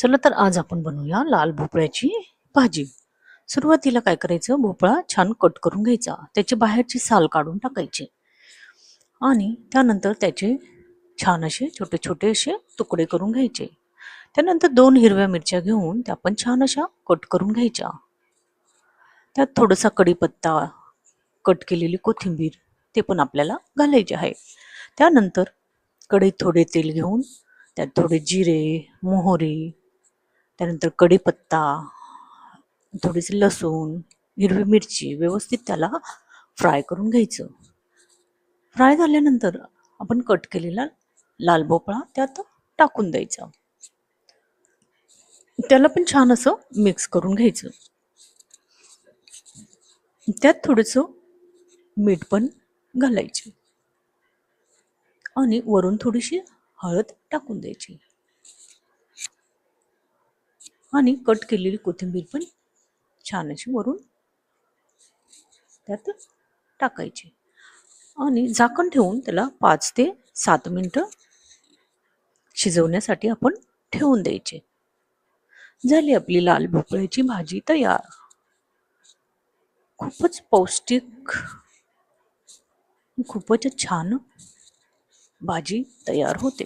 चला तर आज आपण बनवूया लाल भोपळ्याची भाजी. सुरुवातीला काय करायचं, भोपळा छान कट करून घ्यायचा, त्याची बाहेरची साल काढून टाकायची आणि त्यानंतर त्याचे छान असे छोटे छोटे असे तुकडे करून घ्यायचे. त्यानंतर 2 हिरव्या मिरच्या घेऊन त्या पण छान अशा कट करून घ्यायच्या. त्यात थोडासा कढीपत्ता, कट केलेली कोथिंबीर ते पण आपल्याला घालायचे आहे. त्यानंतर कढईत थोडे तेल घेऊन त्यात थोडे जिरे, मोहरी, त्यानंतर कढीपत्ता, थोडीशी लसूण, हिरवी मिरची व्यवस्थित त्याला फ्राय करून घ्यायचं. फ्राय झाल्यानंतर आपण कट केलेला लाल भोपळा त्यात टाकून द्यायचा. त्याला पण छान असं मिक्स करून घ्यायचं. त्यात थोडंसं मीठ पण घालायचे आणि वरून थोडीशी हळद टाकून द्यायची आणि कट केलेली कोथिंबीर पण छान अशी वरून त्यात टाकायची आणि झाकण ठेवून त्याला 5 ते 7 मिनिटं शिजवण्यासाठी आपण ठेवून द्यायचे. झाली आपली लाल भोपळ्याची भाजी तयार. खूपच पौष्टिक, खूपच छान भाजी तयार होते.